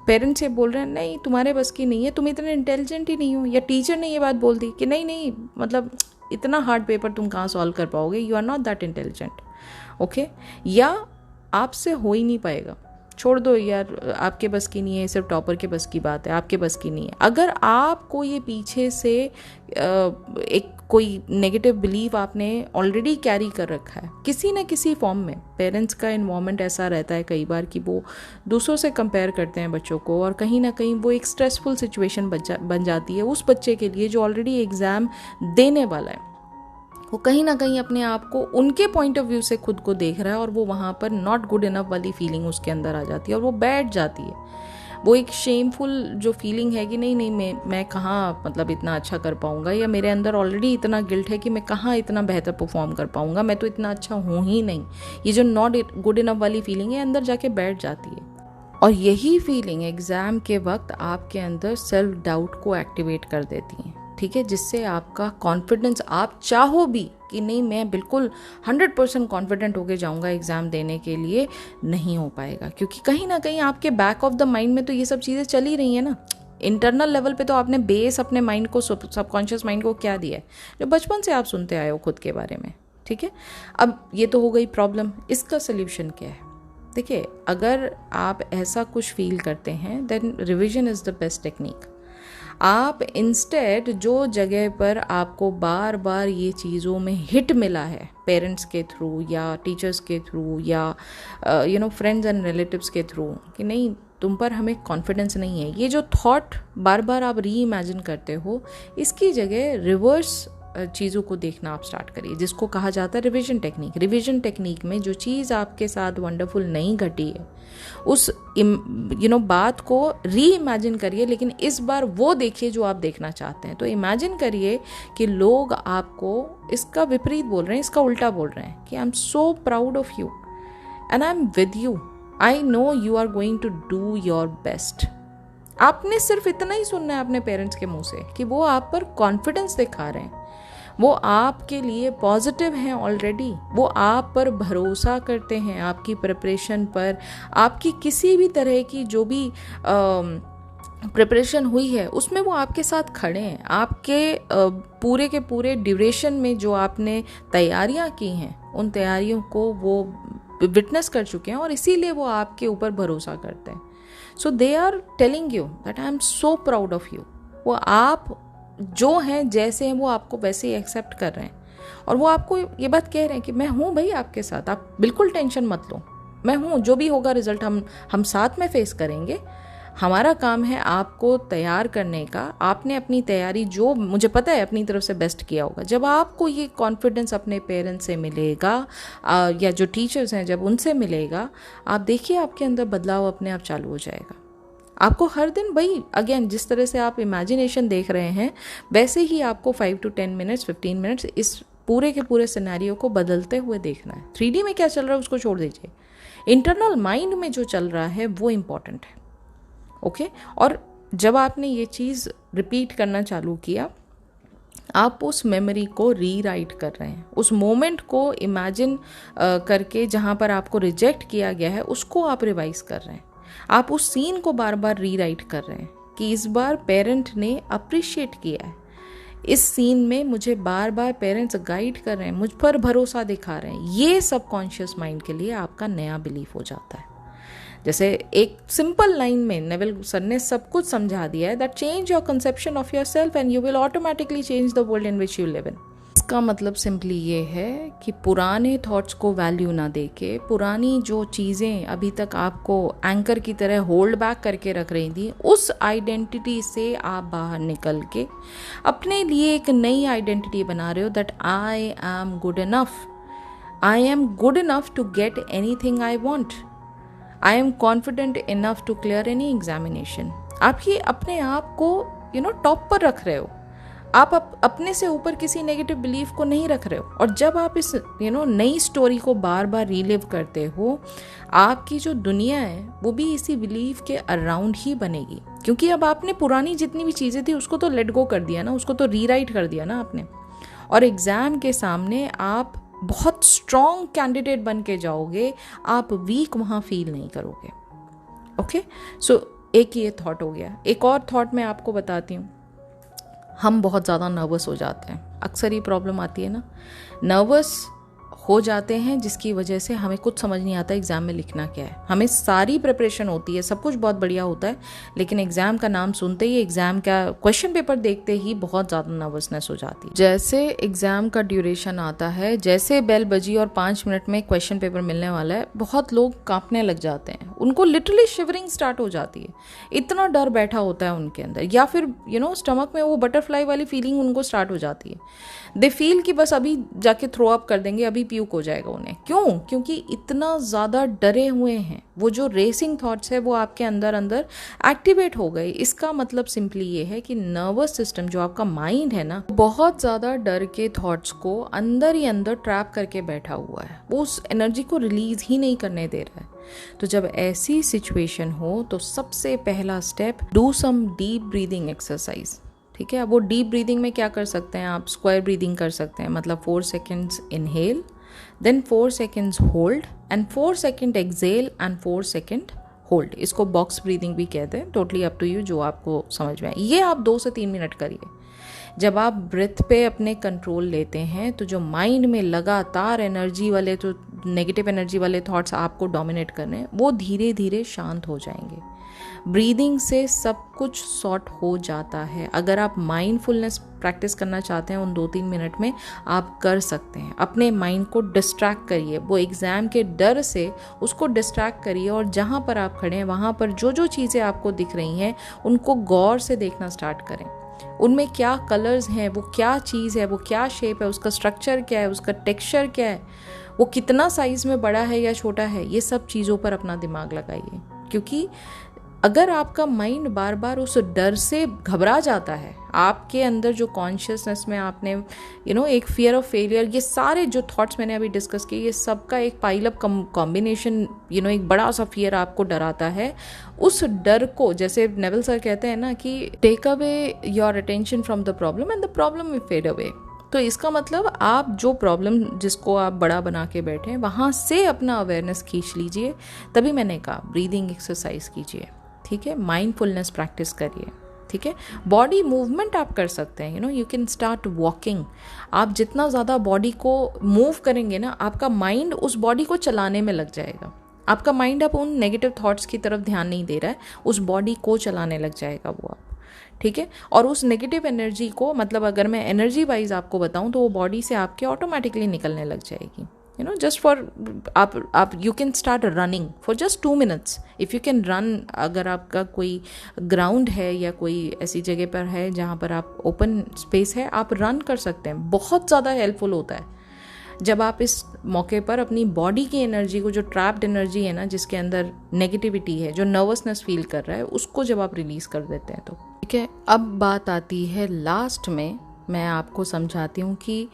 पेरेंट्स ये बोल रहे हैं नहीं तुम्हारे बस की नहीं है, तुम इतने इंटेलिजेंट ही नहीं हो, या टीचर ने ये बात बोल दी कि नहीं मतलब इतना हार्ड पेपर तुम कहाँ सॉल्व कर पाओगे, you are not that intelligent. Okay या आपसे हो ही नहीं पाएगा, छोड़ दो यार, आपके बस की नहीं है, सिर्फ टॉपर के बस की बात है, आपके बस की नहीं है। अगर आपको ये पीछे से एक कोई नेगेटिव बिलीव आपने ऑलरेडी कैरी कर रखा है किसी न किसी फॉर्म में, पेरेंट्स का इन्वॉल्वमेंट ऐसा रहता है कई बार कि वो दूसरों से कंपेयर करते हैं बच्चों को, और कहीं ना कहीं वो एक स्ट्रेसफुल सिचुएशन बन जाती है उस बच्चे के लिए जो ऑलरेडी एग्ज़ाम देने वाला है। वो कहीं ना कहीं अपने आप को उनके पॉइंट ऑफ व्यू से खुद को देख रहा है, और वो वहाँ पर नॉट गुड इनफ वाली फीलिंग उसके अंदर आ जाती है और वो बैठ जाती है। वो एक शेमफुल जो फीलिंग है कि नहीं मैं कहाँ मतलब इतना अच्छा कर पाऊँगा, या मेरे अंदर ऑलरेडी इतना गिल्ट है कि मैं कहाँ इतना बेहतर परफॉर्म कर पाऊँगा, मैं तो इतना अच्छा हूँ ही नहीं। ये जो नॉट गुड इनफ वाली फीलिंग है अंदर जाके बैठ जाती है, और यही फीलिंग एग्ज़ाम के वक्त आपके अंदर सेल्फ डाउट को एक्टिवेट कर देती है। ठीक है, जिससे आपका कॉन्फिडेंस, आप चाहो भी कि नहीं मैं बिल्कुल 100% कॉन्फिडेंट होके जाऊंगा एग्ज़ाम देने के लिए, नहीं हो पाएगा, क्योंकि कहीं ना कहीं आपके बैक ऑफ द माइंड में तो ये सब चीज़ें चल ही रही हैं ना। इंटरनल लेवल पे तो आपने बेस अपने माइंड को, सबकॉन्शियस माइंड को क्या दिया है, जो बचपन से आप सुनते आए हो खुद के बारे में। ठीक है, अब ये तो हो गई प्रॉब्लम, इसका सोल्यूशन क्या है? देखिए, अगर आप ऐसा कुछ फील करते हैं then revision is the best technique. आप इंस्टेड जो जगह पर आपको बार बार ये चीज़ों में हिट मिला है, पेरेंट्स के थ्रू या टीचर्स के थ्रू या फ्रेंड्स एंड रिलेटिव्स के थ्रू, कि नहीं तुम पर हमें कॉन्फिडेंस नहीं है, ये जो थॉट बार बार आप री इमेजिन करते हो, इसकी जगह रिवर्स चीज़ों को देखना आप स्टार्ट करिए, जिसको कहा जाता है रिविजन टेक्निक। रिविजन टेक्निक में जो चीज़ आपके साथ वंडरफुल नहीं घटी है, उस बात को री इमेजिन करिए, लेकिन इस बार वो देखिए जो आप देखना चाहते हैं। तो इमेजिन करिए कि लोग आपको इसका विपरीत बोल रहे हैं, इसका उल्टा बोल रहे हैं कि I am so proud of you and I am with you, I know you are going to do your best. आपने सिर्फ इतना ही सुनना है अपने पेरेंट्स के मुंह से कि वो आप पर कॉन्फिडेंस दिखा रहे हैं, वो आपके लिए पॉजिटिव हैं ऑलरेडी, वो आप पर भरोसा करते हैं, आपकी प्रिपरेशन पर, आपकी किसी भी तरह की जो भी प्रिपरेशन हुई है उसमें वो आपके साथ खड़े हैं। आपके पूरे के पूरे ड्यूरेशन में जो आपने तैयारियां की हैं, उन तैयारियों को वो विटनेस कर चुके हैं, और इसीलिए वो आपके ऊपर भरोसा करते हैं। So they are telling you that I am so proud of you. वो आप जो हैं, जैसे हैं, वो आपको वैसे ही एक्सेप्ट कर रहे हैं, और वो आपको ये बात कह रहे हैं कि मैं हूँ भाई आपके साथ, आप बिल्कुल टेंशन मत लो, मैं हूँ, जो भी होगा रिजल्ट हम साथ में फेस करेंगे। हमारा काम है आपको तैयार करने का, आपने अपनी तैयारी जो मुझे पता है अपनी तरफ से बेस्ट किया होगा। जब आपको ये कॉन्फिडेंस अपने पेरेंट्स से मिलेगा या जो टीचर्स हैं जब उनसे मिलेगा, आप देखिए आपके अंदर बदलाव अपने आप चालू हो जाएगा। आपको हर दिन भाई अगेन जिस तरह से आप इमेजिनेशन देख रहे हैं, वैसे ही आपको 5 to 10 मिनट्स 15 मिनट्स इस पूरे के पूरे सिनेरियो को बदलते हुए देखना है। 3D में क्या चल रहा है उसको छोड़ दीजिए, इंटरनल माइंड में जो चल रहा है वो इम्पॉर्टेंट है। ओके और जब आपने ये चीज़ रिपीट करना चालू किया, आप उस मेमोरी को रीराइट कर रहे हैं, उस मोमेंट को इमेजिन करके जहाँ पर आपको रिजेक्ट किया गया है उसको आप रिवाइज कर रहे हैं। आप उस सीन को बार बार रीराइट कर रहे हैं कि इस बार पेरेंट ने अप्रिशिएट किया है, इस सीन में मुझे बार बार पेरेंट्स गाइड कर रहे हैं, मुझ पर भरोसा दिखा रहे हैं। ये सबकॉन्शियस माइंड के लिए आपका नया बिलीफ हो जाता है। जैसे एक सिंपल लाइन में नेविल सर ने सब कुछ समझा दिया है, that change your conception of your self and you will automatically change the world in which you live in. इसका मतलब सिंपली ये है कि पुराने थॉट्स को वैल्यू ना देके, पुरानी जो चीज़ें अभी तक आपको एंकर की तरह होल्ड बैक करके रख रही थी, उस आइडेंटिटी से आप बाहर निकल के अपने लिए एक नई आइडेंटिटी बना रहे हो, that I am good enough, I am good enough to get anything I want, I am confident enough to clear any examination. आप ये अपने आप को टॉप पर रख रहे हो, आप अपने से ऊपर किसी नेगेटिव बिलीफ को नहीं रख रहे हो। और जब आप इस नई स्टोरी को बार बार रीलिव करते हो, आपकी जो दुनिया है वो भी इसी बिलीफ के अराउंड ही बनेगी, क्योंकि अब आपने पुरानी जितनी भी चीज़ें थी उसको तो लेट गो कर दिया ना, उसको तो रीराइट कर दिया ना आपने। और एग्ज़ाम के सामने आप बहुत स्ट्रॉन्ग कैंडिडेट बन के जाओगे, आप वीक वहाँ फील नहीं करोगे। ओके सो एक ये थॉट हो गया। एक और थॉट मैं आपको बताती हूँ। हम बहुत ज़्यादा नर्वस हो जाते हैं, अक्सर ये प्रॉब्लम आती है ना, नर्वस हो जाते हैं जिसकी वजह से हमें कुछ समझ नहीं आता एग्ज़ाम में लिखना क्या है। हमें सारी प्रिपरेशन होती है, सब कुछ बहुत बढ़िया होता है, लेकिन एग्ज़ाम का नाम सुनते ही, एग्ज़ाम का क्वेश्चन पेपर देखते ही बहुत ज़्यादा नर्वसनेस हो जाती है। जैसे एग्ज़ाम का ड्यूरेशन आता है, जैसे बेल बजी और 5 मिनट में क्वेश्चन पेपर मिलने वाला है, बहुत लोग कांपने लग जाते हैं, उनको लिटरली शिवरिंग स्टार्ट हो जाती है, इतना डर बैठा होता है उनके अंदर, या फिर स्टमक में वो बटरफ्लाई वाली फीलिंग उनको स्टार्ट हो जाती है। दे फील कि बस अभी जाके थ्रो अप कर देंगे, अभी प्यूक हो जाएगा उन्हें। क्यों? क्योंकि इतना ज़्यादा डरे हुए हैं, वो जो रेसिंग थॉट्स है वो आपके अंदर अंदर एक्टिवेट हो गए। इसका मतलब सिंपली ये है कि नर्वस सिस्टम, जो आपका माइंड है ना, बहुत ज़्यादा डर के थॉट्स को अंदर ही अंदर ट्रैप करके बैठा हुआ है, वो उस एनर्जी को रिलीज ही नहीं करने दे रहा है। तो जब ऐसी सिचुएशन हो तो सबसे पहला step, do some deep breathing exercise. ठीक है, अब वो डीप ब्रीदिंग में क्या कर सकते हैं आप? स्क्वायर ब्रीदिंग कर सकते हैं, मतलब 4 seconds inhale, then 4 seconds hold and 4 second exhale and 4 second hold. इसको बॉक्स ब्रीदिंग भी कहते हैं, टोटली अप टू यू, जो आपको समझ में आए। ये आप 2 से 3 मिनट करिए। जब आप ब्रेथ पे अपने कंट्रोल लेते हैं तो जो माइंड में लगातार एनर्जी वाले, जो नेगेटिव एनर्जी वाले थॉट्स आपको डोमिनेट कर रहे हैं, वो धीरे धीरे शांत हो जाएंगे। ब्रीदिंग से सब कुछ सॉर्ट हो जाता है। अगर आप माइंडफुलनेस प्रैक्टिस करना चाहते हैं उन 2-3 मिनट में, आप कर सकते हैं। अपने माइंड को डिस्ट्रैक्ट करिए, वो एग्ज़ाम के डर से उसको डिस्ट्रैक्ट करिए, और जहाँ पर आप खड़े हैं वहाँ पर जो जो चीज़ें आपको दिख रही हैं उनको गौर से देखना स्टार्ट करें। उनमें क्या कलर्स हैं, वो क्या चीज़ है, वो क्या शेप है, उसका स्ट्रक्चर क्या है, उसका टेक्सचर क्या है, वो कितना साइज़ में बड़ा है या छोटा है, ये सब चीज़ों पर अपना दिमाग लगाइए। क्योंकि अगर आपका माइंड बार बार उस डर से घबरा जाता है, आपके अंदर जो कॉन्शियसनेस में आपने एक फियर ऑफ फेलियर, ये सारे जो थॉट्स मैंने अभी डिस्कस किए, ये सबका एक पाइल अप कॉम्बिनेशन, एक बड़ा सा फियर आपको डराता है। उस डर को, जैसे नेविल सर कहते हैं ना कि take away your attention from the problem and the problem will fade away. तो इसका मतलब आप जो प्रॉब्लम जिसको आप बड़ा बना के बैठे हैं, वहाँ से अपना अवेयरनेस खींच लीजिए। तभी मैंने कहा ब्रीदिंग एक्सरसाइज कीजिए, ठीक है, माइंडफुलनेस प्रैक्टिस करिए, ठीक है। बॉडी मूवमेंट आप कर सकते हैं, यू कैन स्टार्ट वॉकिंग। आप जितना ज़्यादा बॉडी को मूव करेंगे ना, आपका माइंड उस बॉडी को चलाने में लग जाएगा। आपका माइंड अब उन नेगेटिव थॉट्स की तरफ ध्यान नहीं दे रहा है, उस बॉडी को चलाने लग जाएगा वो आप, ठीक है। और उस नेगेटिव एनर्जी को, मतलब अगर मैं एनर्जी वाइज आपको बताऊं, तो वो बॉडी से आपके ऑटोमेटिकली निकलने लग जाएगी। जस्ट फॉर आप you can start running for just 2 minutes if you can run. अगर आपका कोई ग्राउंड है या कोई ऐसी जगह पर है जहाँ पर आप ओपन स्पेस है, आप रन कर सकते हैं, बहुत ज़्यादा हेल्पफुल होता है। जब आप इस मौके पर अपनी बॉडी की एनर्जी को, जो ट्रैप्ड एनर्जी है ना, जिसके अंदर नेगेटिविटी है, जो नर्वसनेस फील कर रहा है, उसको जब आप रिलीज़ कर देते हैं तो ठीक है। अब बात आती है लास्ट में मैं आपको समझाती हूँ कि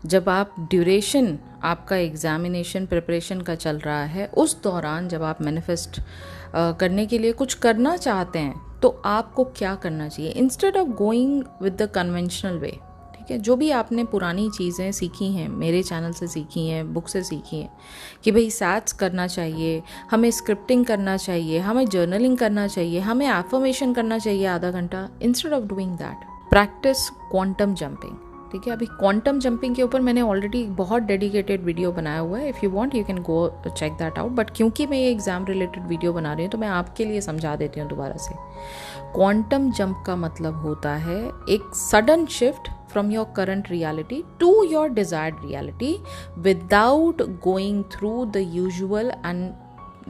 जब आप ड्यूरेशन आपका एग्जामिनेशन प्रिपरेशन का चल रहा है, उस दौरान जब आप मैनिफेस्ट करने के लिए कुछ करना चाहते हैं तो आपको क्या करना चाहिए, instead of going with the conventional way. ठीक है, जो भी आपने पुरानी चीज़ें सीखी हैं, मेरे चैनल से सीखी हैं, बुक से सीखी हैं कि भाई सैट्स करना चाहिए, हमें स्क्रिप्टिंग करना चाहिए, हमें जर्नलिंग करना चाहिए, हमें एफर्मेशन करना चाहिए आधा घंटा, instead of doing that practice quantum jumping. ठीक है, अभी क्वांटम जंपिंग के ऊपर मैंने ऑलरेडी बहुत डेडिकेटेड वीडियो बनाया हुआ है, if you want you can go check that out. But क्योंकि मैं ये एग्ज़ाम रिलेटेड वीडियो बना रही हूँ तो मैं आपके लिए समझा देती हूँ दोबारा से। क्वांटम जंप का मतलब होता है एक sudden shift from your current reality to your desired reality without going through the usual and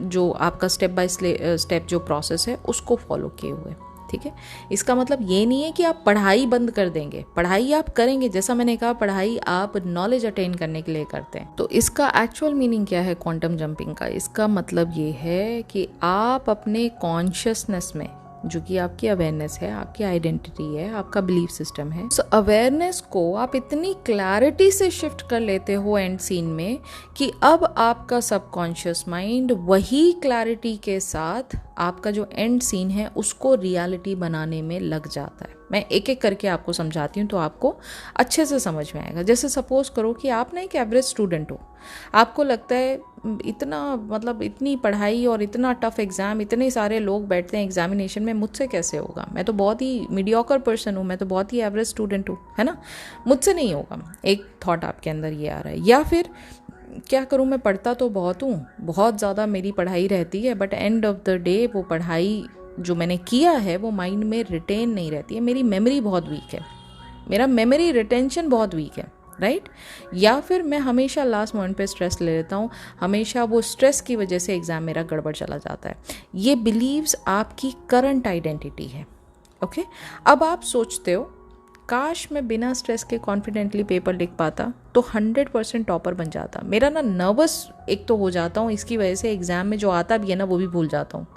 जो आपका स्टेप बाय स्टेप जो प्रोसेस है उसको फॉलो किए हुए। ठीक है, इसका मतलब ये नहीं है कि आप पढ़ाई बंद कर देंगे, पढ़ाई आप करेंगे। जैसा मैंने कहा, पढ़ाई आप नॉलेज अटेन करने के लिए करते हैं। तो इसका एक्चुअल मीनिंग क्या है क्वांटम जंपिंग का? इसका मतलब ये है कि आप अपने कॉन्शियसनेस में, जो कि आपकी अवेयरनेस है, आपकी आइडेंटिटी है, आपका बिलीफ सिस्टम है, उस अवेयरनेस को आप इतनी क्लैरिटी से शिफ्ट कर लेते हो एंड सीन में कि अब आपका सबकॉन्शियस माइंड वही क्लैरिटी के साथ आपका जो एंड सीन है उसको रियलिटी बनाने में लग जाता है। मैं एक एक करके आपको समझाती हूँ तो आपको अच्छे से समझ में आएगा। जैसे सपोज करो कि आप ना एक एवरेज स्टूडेंट हो, आपको लगता है इतना मतलब इतनी पढ़ाई और इतना टफ एग्ज़ाम, इतने सारे लोग बैठते हैं एग्जामिनेशन में, मुझसे कैसे होगा? मैं तो बहुत ही मीडियोकर पर्सन हूँ, मैं तो बहुत ही एवरेज स्टूडेंट हूँ, है ना, मुझसे नहीं होगा। एक थॉट आपके अंदर ये आ रहा है। या फिर क्या करूँ, मैं पढ़ता तो बहुत हूँ, बहुत ज़्यादा मेरी पढ़ाई रहती है, but end of the day वो पढ़ाई जो मैंने किया है वो माइंड में रिटेन नहीं रहती है, मेरी मेमोरी बहुत वीक है, मेरा मेमोरी रिटेंशन बहुत वीक है, राइट? या फिर मैं हमेशा लास्ट मोमेंट पे स्ट्रेस ले लेता हूँ, हमेशा वो स्ट्रेस की वजह से एग्ज़ाम मेरा गड़बड़ चला जाता है। ये बिलीव्स आपकी करंट आइडेंटिटी है। ओके, अब आप सोचते हो काश मैं बिना स्ट्रेस के कॉन्फिडेंटली पेपर लिख पाता तो 100% टॉपर बन जाता। मेरा ना नर्वस एक तो हो जाता हूँ, इसकी वजह से एग्ज़ाम में जो आता भी है ना वो भी भूल जाता हूँ।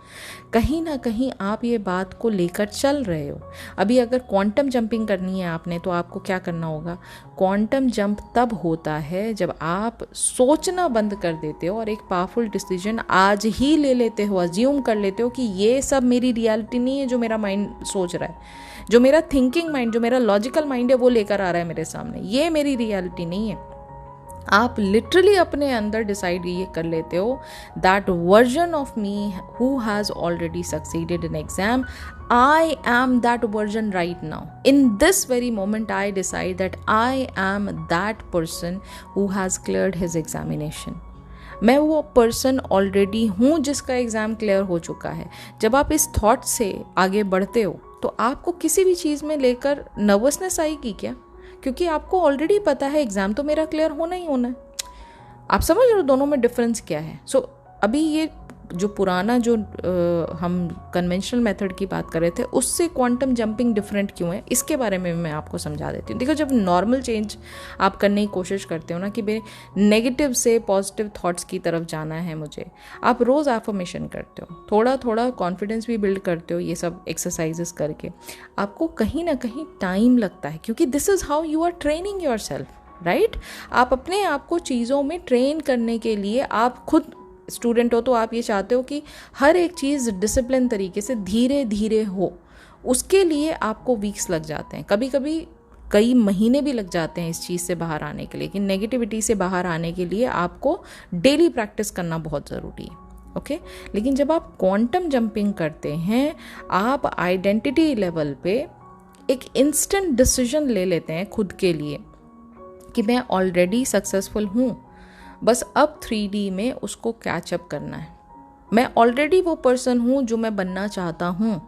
कहीं ना कहीं आप ये बात को लेकर चल रहे हो। अभी अगर क्वांटम जंपिंग करनी है आपने तो आपको क्या करना होगा? क्वांटम जंप तब होता है जब आप सोचना बंद कर देते हो और एक पावरफुल डिसीजन आज ही ले लेते हो, अज्यूम कर लेते हो कि ये सब मेरी रियलिटी नहीं है जो मेरा माइंड सोच रहा है, जो मेरा थिंकिंग माइंड, जो मेरा लॉजिकल माइंड है वो लेकर आ रहा है मेरे सामने, ये मेरी रियलिटी नहीं है। आप लिटरली अपने अंदर डिसाइड ये कर लेते हो that version of me who has already succeeded in exam, I am that version right now. In this very moment, I decide that I am that person who has cleared his examination. मैं वो पर्सन ऑलरेडी हूँ जिसका एग्ज़ाम क्लियर हो चुका है। जब आप इस थॉट से आगे बढ़ते हो तो आपको किसी भी चीज़ में लेकर नर्वसनेस आएगी क्या? क्योंकि आपको ऑलरेडी पता है एग्ज़ाम तो मेरा क्लियर होना ही होना है। आप समझ रहे हो दोनों में डिफरेंस क्या है? सो अभी ये जो पुराना जो हम कन्वेंशनल मेथड की बात कर रहे थे उससे क्वांटम जंपिंग डिफरेंट क्यों है, इसके बारे में मैं आपको समझा देती हूँ। देखो, जब नॉर्मल चेंज आप करने की कोशिश करते हो ना कि भाई नेगेटिव से पॉजिटिव थॉट्स की तरफ जाना है मुझे, आप रोज़ एफर्मेशन करते हो, थोड़ा थोड़ा कॉन्फिडेंस भी बिल्ड करते हो, ये सब एक्सरसाइजेस करके आपको कहीं ना कहीं टाइम लगता है, क्योंकि this is how you are training your self, right? आप अपने आप को चीज़ों में ट्रेन करने के लिए, आप खुद स्टूडेंट हो तो आप ये चाहते हो कि हर एक चीज़ डिसिप्लिन तरीके से धीरे धीरे हो, उसके लिए आपको वीक्स लग जाते हैं, कभी कभी कई महीने भी लग जाते हैं इस चीज़ से बाहर आने के लिए। कि नेगेटिविटी से बाहर आने के लिए आपको डेली प्रैक्टिस करना बहुत ज़रूरी है। ओके, लेकिन जब आप क्वांटम जंपिंग करते हैं, आप आइडेंटिटी लेवल पे एक इंस्टेंट डिसीजन ले लेते हैं खुद के लिए कि मैं ऑलरेडी सक्सेसफुल हूँ, बस अब 3D में उसको कैचअप करना है। मैं ऑलरेडी वो पर्सन हूँ जो मैं बनना चाहता हूँ।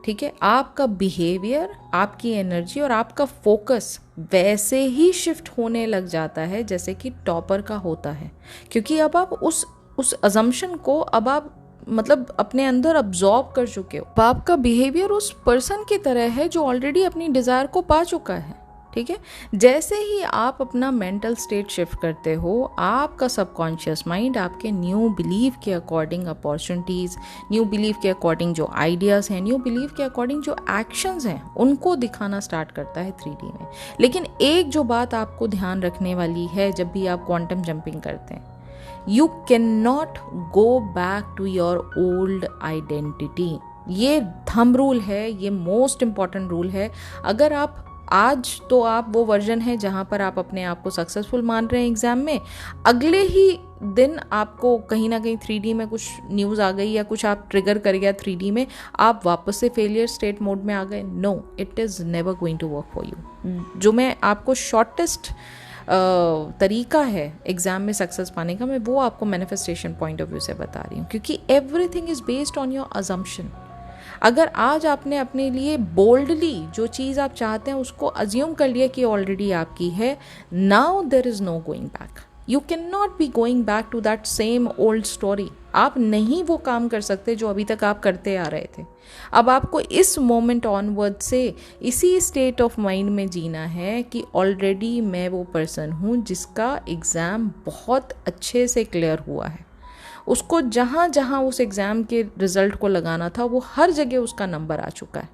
ठीक है, आपका बिहेवियर, आपकी एनर्जी और आपका फोकस वैसे ही शिफ्ट होने लग जाता है जैसे कि टॉपर का होता है, क्योंकि अब आप उस अजम्पशन को अब आप मतलब अपने अंदर अब्जॉर्ब कर चुके हो। आपका बिहेवियर उस पर्सन की तरह है जो ऑलरेडी अपनी डिज़ायर को पा चुका है। ठीक है। जैसे ही आप अपना मेंटल स्टेट शिफ्ट करते हो, आपका सबकॉन्शियस माइंड आपके न्यू बिलीव के अकॉर्डिंग अपॉर्चुनिटीज़, न्यू बिलीव के अकॉर्डिंग जो आइडियाज़ हैं, न्यू बिलीव के अकॉर्डिंग जो एक्शंस हैं, उनको दिखाना स्टार्ट करता है 3D में। लेकिन एक जो बात आपको ध्यान रखने वाली है जब भी आप क्वांटम जंपिंग करते हैं, you can not go back to your old identity. ये थंब रूल है, ये मोस्ट इम्पॉर्टेंट रूल है। अगर आप आज तो आप वो वर्जन है जहाँ पर आप अपने आप को सक्सेसफुल मान रहे हैं एग्जाम में, अगले ही दिन आपको कहीं ना कहीं 3D में कुछ न्यूज़ आ गई या कुछ आप ट्रिगर कर गया 3D में, आप वापस से फेलियर स्टेट मोड में आ गए। No, it is never going to work for you. जो मैं आपको शॉर्टेस्ट तरीका है एग्ज़ाम में सक्सेस पाने का, मैं वो आपको मैनिफेस्टेशन पॉइंट ऑफ व्यू से बता रही हूँ, क्योंकि everything is based on your assumption. अगर आज आपने अपने लिए बोल्डली जो चीज़ आप चाहते हैं उसको अज्यूम कर लिया कि ऑलरेडी आपकी है, now there is no going back. You can not be going back to that same old story. आप नहीं वो काम कर सकते जो अभी तक आप करते आ रहे थे। अब आपको इस मोमेंट ऑनवर्ड से इसी स्टेट ऑफ माइंड में जीना है कि ऑलरेडी मैं वो पर्सन हूँ जिसका एग्ज़ाम बहुत अच्छे से क्लियर हुआ है। उसको जहाँ जहाँ उस एग्ज़ाम के रिज़ल्ट को लगाना था वो हर जगह उसका नंबर आ चुका है।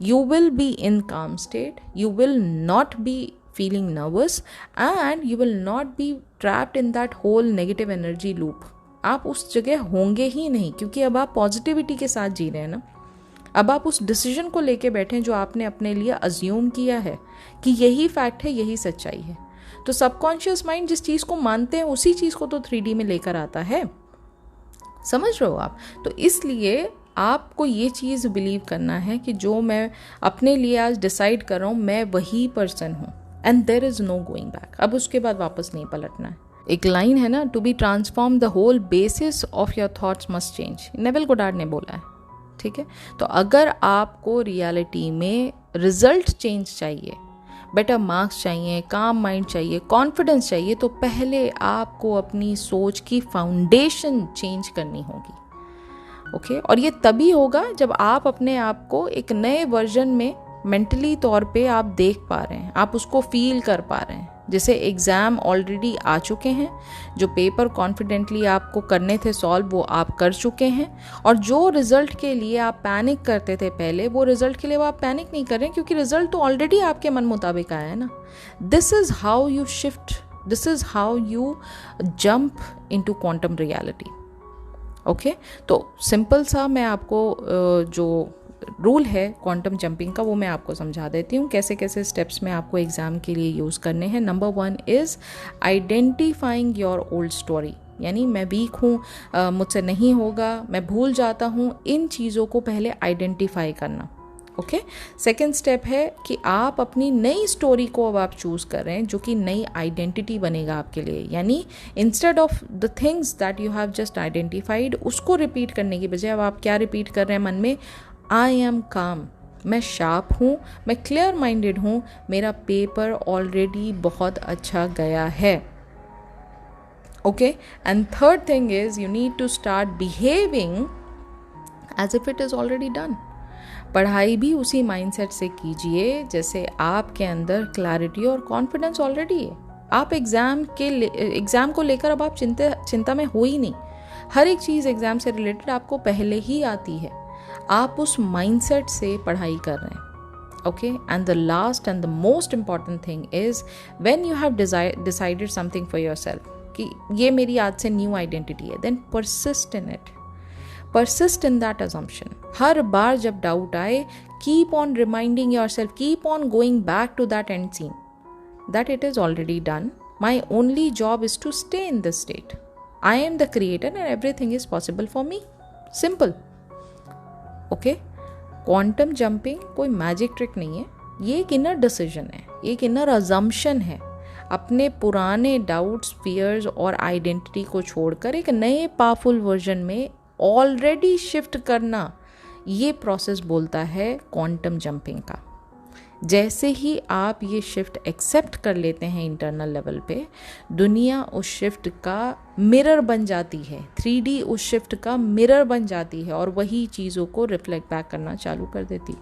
You will be in calm state, you will not be feeling nervous and you will not be trapped in that whole negative energy loop. आप उस जगह होंगे ही नहीं, क्योंकि अब आप पॉजिटिविटी के साथ जी रहे हैं ना। अब आप उस डिसीजन को लेके बैठे हैं जो आपने अपने लिए अज्यूम किया है कि यही फैक्ट है, यही सच्चाई है। तो सबकॉन्शियस माइंड जिस चीज़ को मानते हैं उसी चीज़ को तो 3D में लेकर आता है। समझ रहे हो आप? तो इसलिए आपको ये चीज़ बिलीव करना है कि जो मैं अपने लिए आज डिसाइड कर रहा हूँ, मैं वही पर्सन हूँ and there is no going back. अब उसके बाद वापस नहीं पलटना है। एक लाइन है ना, to be transform the whole basis of your thoughts must change, Neville Goddard ने बोला है। ठीक है, तो अगर आपको रियलिटी में रिजल्ट चेंज चाहिए, बेटर मार्क्स चाहिए, काम माइंड चाहिए, कॉन्फिडेंस चाहिए, तो पहले आपको अपनी सोच की फाउंडेशन चेंज करनी होगी। ओके, और ये तभी होगा जब आप अपने आप को एक नए वर्जन में मेंटली तौर पे आप देख पा रहे हैं, आप उसको फील कर पा रहे हैं। जैसे एग्ज़ाम ऑलरेडी आ चुके हैं, जो पेपर कॉन्फिडेंटली आपको करने थे सॉल्व, वो आप कर चुके हैं, और जो रिज़ल्ट के लिए आप पैनिक करते थे पहले, वो रिज़ल्ट के लिए वो आप पैनिक नहीं कर रहे हैं, क्योंकि रिज़ल्ट तो ऑलरेडी आपके मन मुताबिक आया है ना। This is how you shift, this is how you jump into quantum reality. Okay, तो सिंपल सा मैं आपको जो रूल है क्वांटम जंपिंग का वो मैं आपको समझा देती हूँ, कैसे कैसे स्टेप्स में आपको एग्ज़ाम के लिए यूज़ करने हैं। Number 1 is identifying your old story, यानी मैं वीक हूँ, मुझसे नहीं होगा, मैं भूल जाता हूँ, इन चीज़ों को पहले आइडेंटिफाई करना। ओके, सेकेंड स्टेप है कि आप अपनी नई स्टोरी को अब आप चूज़ कर रहे हैं, जो कि नई आइडेंटिटी बनेगा आपके लिए। यानी instead of the things that you have just identified, उसको रिपीट करने की बजाय अब आप क्या रिपीट कर रहे हैं मन में? आई एम काम, मैं शार्प हूँ, मैं क्लियर माइंडेड हूँ, मेरा पेपर ऑलरेडी बहुत अच्छा गया है। Okay, and third thing is you need to start behaving as if it is already done. पढ़ाई भी उसी माइंडसेट से कीजिए जैसे आपके अंदर क्लैरिटी और कॉन्फिडेंस ऑलरेडी है। आप एग्ज़ाम को लेकर अब आप चिंता में हो ही नहीं। हर एक चीज़ एग्ज़ाम से रिलेटेड आपको पहले ही आती है, आप उस माइंडसेट से पढ़ाई कर रहे हैं। Okay, and the last and the most important thing is when you have decided something for yourself कि ये मेरी आज से न्यू आइडेंटिटी है, then persist in it, persist in that assumption। हर बार जब डाउट आए, keep on reminding yourself, keep on going back to that end scene that it is already done, my only job is to stay in this state, I am the creator and everything is possible for me. Simple. Okay, quantum jumping कोई मैजिक ट्रिक नहीं है, ये एक इनर डिसीजन है, एक इनर अजम्पशन है। अपने पुराने डाउट्स, फियर्स और आइडेंटिटी को छोड़कर एक नए पावरफुल वर्जन में ऑलरेडी शिफ्ट करना, ये प्रोसेस बोलता है क्वांटम जंपिंग का। जैसे ही आप ये शिफ्ट एक्सेप्ट कर लेते हैं इंटरनल लेवल पे, दुनिया उस शिफ्ट का मिरर बन जाती है, 3D उस शिफ्ट का मिरर बन जाती है और वही चीज़ों को रिफ्लेक्ट बैक करना चालू कर देती।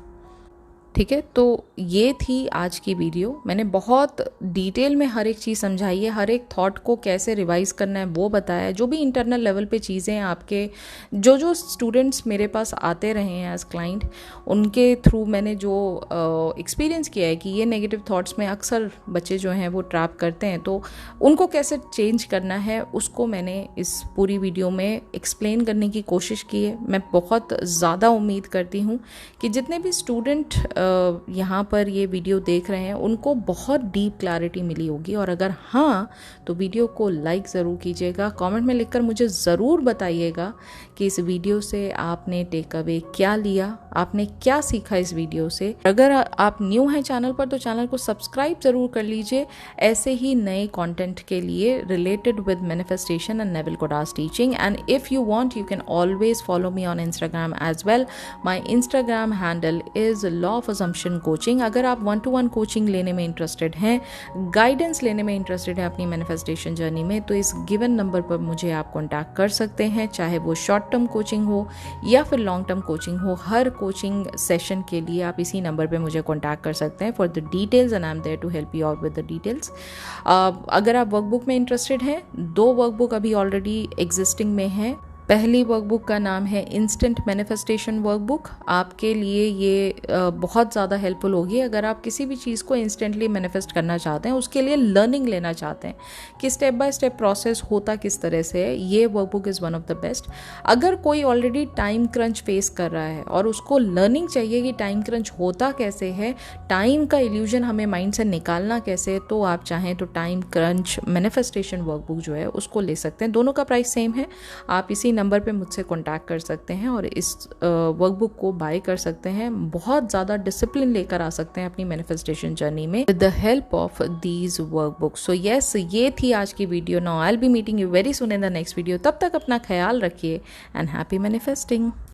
ठीक है, तो ये थी आज की वीडियो। मैंने बहुत डिटेल में हर एक चीज़ समझाई है, हर एक थॉट को कैसे रिवाइज करना है वो बताया है। जो भी इंटरनल लेवल पे चीज़ें आपके जो स्टूडेंट्स मेरे पास आते रहे हैं एज क्लाइंट, उनके थ्रू मैंने जो एक्सपीरियंस किया है कि ये नेगेटिव थॉट्स में अक्सर बच्चे जो हैं वो ट्रैप करते हैं, तो उनको कैसे चेंज करना है उसको मैंने इस पूरी वीडियो में एक्सप्लेन करने की कोशिश की है। मैं बहुत ज़्यादा उम्मीद करती हूँ कि जितने भी स्टूडेंट यहाँ पर ये वीडियो देख रहे हैं उनको बहुत डीप क्लैरिटी मिली होगी। और अगर हाँ, तो वीडियो को लाइक ज़रूर कीजिएगा, कमेंट में लिखकर मुझे ज़रूर बताइएगा कि इस वीडियो से आपने टेक अवे क्या लिया, आपने क्या सीखा इस वीडियो से। अगर आप न्यू हैं चैनल पर तो चैनल को सब्सक्राइब ज़रूर कर लीजिए ऐसे ही नए कंटेंट के लिए related with manifestation and Neville Goddard's teaching. And if you want you can always follow me on Instagram as well. My Instagram handle is law of assumption coaching. अगर आप 1-to-1 कोचिंग लेने में इंटरेस्टेड हैं, गाइडेंस लेने में इंटरेस्टेड हैं अपनी मैनिफेस्टेशन जर्नी में, तो इस गिवन नंबर पर मुझे आप कॉन्टैक्ट कर सकते हैं, चाहे वो शॉर्ट टर्म कोचिंग हो या फिर लॉन्ग टर्म कोचिंग हो। हर कोचिंग सेशन के लिए आप इसी नंबर पे मुझे कॉन्टैक्ट कर सकते हैं for the details, and I am there to help you out with the details. अगर आप वर्कबुक में इंटरेस्टेड हैं, 2 वर्कबुक अभी ऑलरेडी एग्जिस्टिंग में हैं। पहली वर्कबुक का नाम है इंस्टेंट मैनिफेस्टेशन वर्कबुक। आपके लिए ये बहुत ज़्यादा हेल्पफुल होगी अगर आप किसी भी चीज़ को इंस्टेंटली मैनिफेस्ट करना चाहते हैं, उसके लिए लर्निंग लेना चाहते हैं कि स्टेप बाय स्टेप प्रोसेस होता किस तरह से है। ये workbook is one of the best. अगर कोई ऑलरेडी टाइम क्रंच फेस कर रहा है और उसको लर्निंग चाहिए कि टाइम क्रंच होता कैसे है, टाइम का इल्यूजन हमें माइंड से निकालना कैसे, तो आप चाहें तो टाइम क्रंच मैनिफेस्टेशन वर्कबुक जो है उसको ले सकते हैं। दोनों का प्राइस सेम है। आप इसी नंबर पे मुझसे कांटेक्ट कर सकते हैं और इस वर्कबुक को बाय कर सकते हैं। बहुत ज़्यादा डिसिप्लिन लेकर आ सकते हैं अपनी मैनिफेस्टेशन जर्नी में with the help of these workbooks. So yes, ये थी आज की video. Now I will be meeting you very soon in the next video. तब तक अपना ख्याल रखिए एंड हैप्पी मैनिफेस्टिंग।